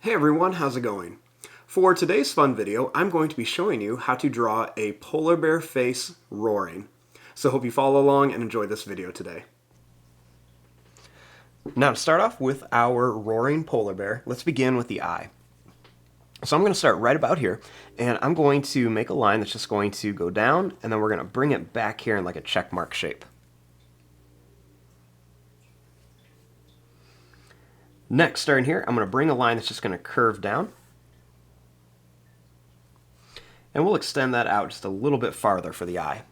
Hey everyone, how's it going? For today's fun video, I'm going to be showing you how to draw a polar bear face roaring. So hope you follow along and enjoy this video today. Now to start off with our roaring polar bear, let's begin with the eye. So I'm going to start right about here, and I'm going to make a line that's just going to go down, and then we're going to bring it back here in like a check mark shape. Next, starting here, I'm going to bring a line that's just going to curve down. And we'll extend that out just a little bit farther for the eye.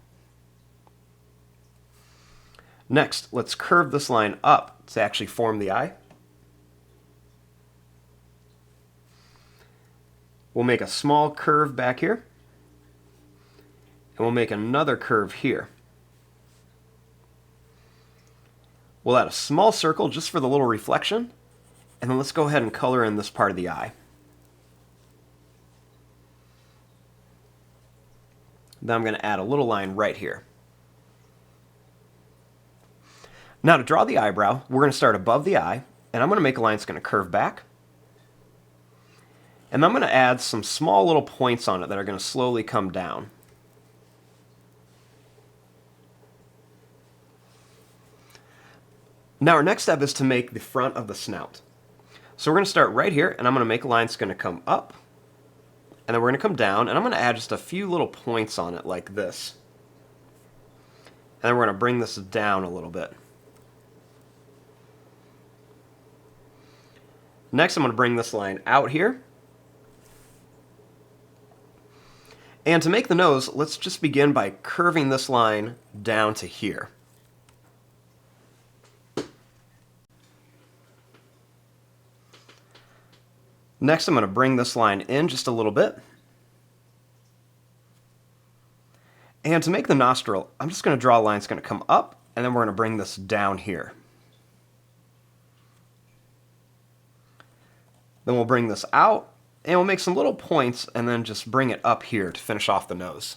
Next, let's curve this line up to actually form the eye. We'll make a small curve back here. And we'll make another curve here. We'll add a small circle just for the little reflection. And then let's go ahead and color in this part of the eye. Then I'm going to add a little line right here. Now to draw the eyebrow, we're going to start above the eye, and I'm going to make a line that's going to curve back. And I'm going to add some small little points on it that are going to slowly come down. Now our next step is to make the front of the snout. So we're going to start right here, and I'm going to make a line that's going to come up, and then we're going to come down, and I'm going to add just a few little points on it like this. And then we're going to bring this down a little bit. Next, I'm going to bring this line out here. And to make the nose, let's just begin by curving this line down to here. Next, I'm going to bring this line in just a little bit. And to make the nostril, I'm just going to draw a line that's going to come up, and then we're going to bring this down here. Then we'll bring this out, and we'll make some little points, and then just bring it up here to finish off the nose.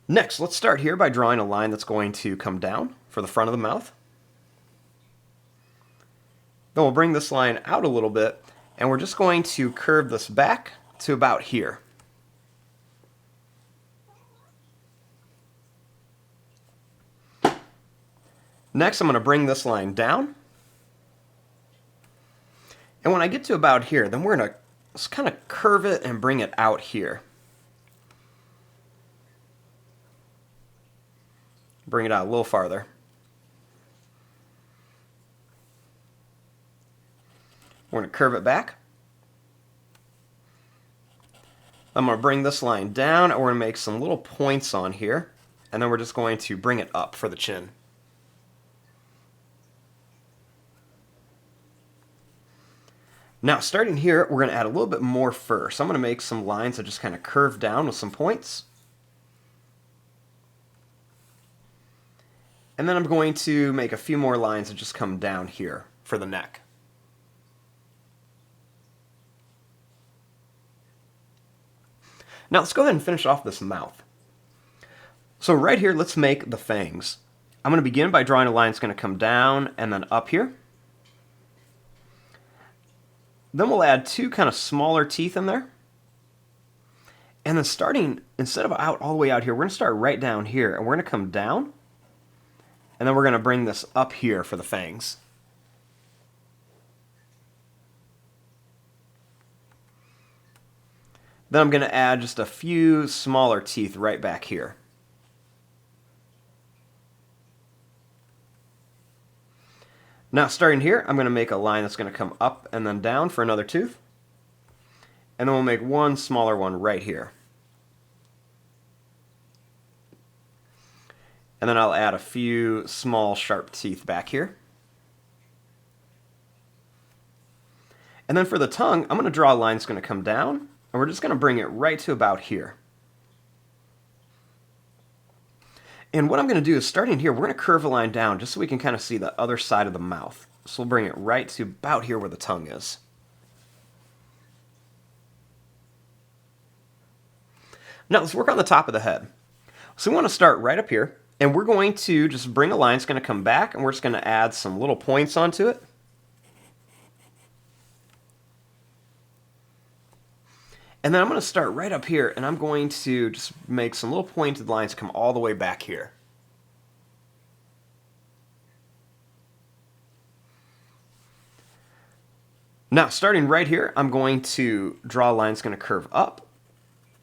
Next, let's start here by drawing a line that's going to come down for the front of the mouth. Then we'll bring this line out a little bit, and we're just going to curve this back to about here. Next, I'm going to bring this line down. And when I get to about here, then we're going to just kind of curve it and bring it out here. Bring it out a little farther. We're going to curve it back. I'm going to bring this line down, and we're going to make some little points on here, and then we're just going to bring it up for the chin. Now, starting here, we're going to add a little bit more fur. So I'm going to make some lines that just kind of curve down with some points. And then I'm going to make a few more lines that just come down here for the neck. Now let's go ahead and finish off this mouth. So right here, let's make the fangs. I'm going to begin by drawing a line that's going to come down and then up here. Then we'll add two kind of smaller teeth in there. And then starting, instead of out all the way out here, we're going to start right down here, and we're going to come down. And then we're going to bring this up here for the fangs. Then I'm going to add just a few smaller teeth right back here. Now starting here, I'm going to make a line that's going to come up and then down for another tooth. And then we'll make one smaller one right here. And then I'll add a few small sharp teeth back here. And then for the tongue, I'm going to draw a line that's going to come down. And we're just going to bring it right to about here. And what I'm going to do is, starting here, we're going to curve a line down just so we can kind of see the other side of the mouth. So we'll bring it right to about here where the tongue is. Now let's work on the top of the head. So we want to start right up here, and we're going to just bring a line that's going to come back, and we're just going to add some little points onto it. And then I'm going to start right up here, and I'm going to just make some little pointed lines come all the way back here. Now, starting right here, I'm going to draw a line that's going to curve up,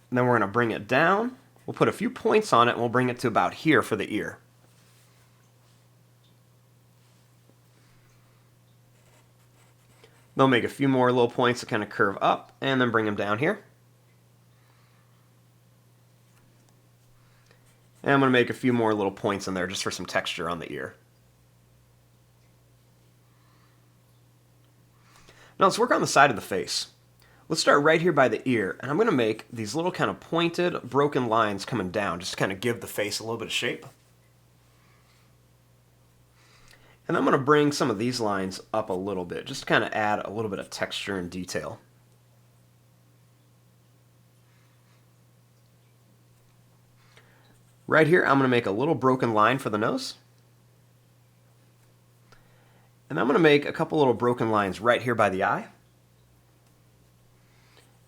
and then we're going to bring it down. We'll put a few points on it, and we'll bring it to about here for the ear. They'll make a few more little points that kind of curve up, and then bring them down here. And I'm going to make a few more little points in there just for some texture on the ear. Now let's work on the side of the face. Let's start right here by the ear, and I'm going to make these little kind of pointed, broken lines coming down, just to kind of give the face a little bit of shape. And I'm going to bring some of these lines up a little bit, just to kind of add a little bit of texture and detail. Right here, I'm going to make a little broken line for the nose. And I'm going to make a couple little broken lines right here by the eye.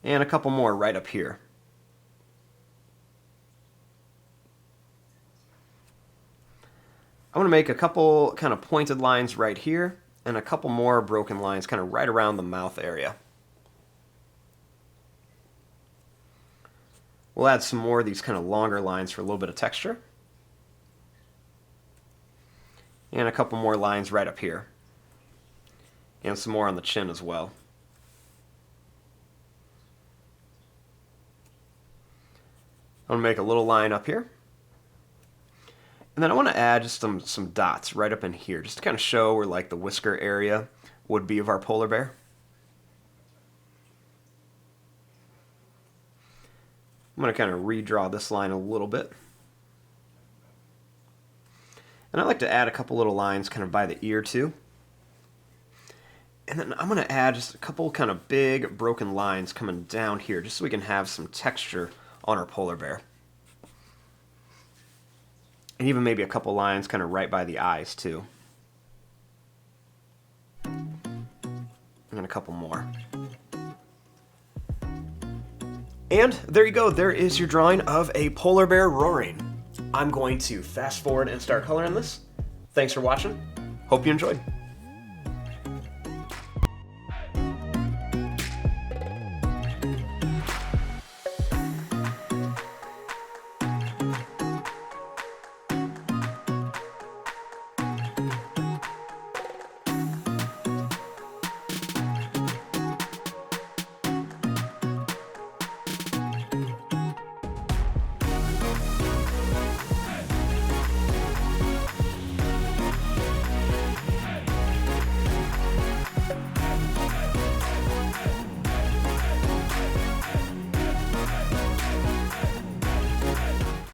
And a couple more right up here. I'm going to make a couple kind of pointed lines right here, and a couple more broken lines kind of right around the mouth area. We'll add some more of these kind of longer lines for a little bit of texture. And a couple more lines right up here. And some more on the chin as well. I'm going to make a little line up here. And then I want to add just some dots right up in here, just to kind of show where like the whisker area would be of our polar bear. I'm going to kind of redraw this line a little bit. And I like to add a couple little lines kind of by the ear too. And then I'm going to add just a couple kind of big broken lines coming down here, just so we can have some texture on our polar bear. And even maybe a couple lines kind of right by the eyes too. And a couple more. And there you go, there is your drawing of a polar bear roaring. I'm going to fast forward and start coloring this. Thanks for watching. Hope you enjoyed.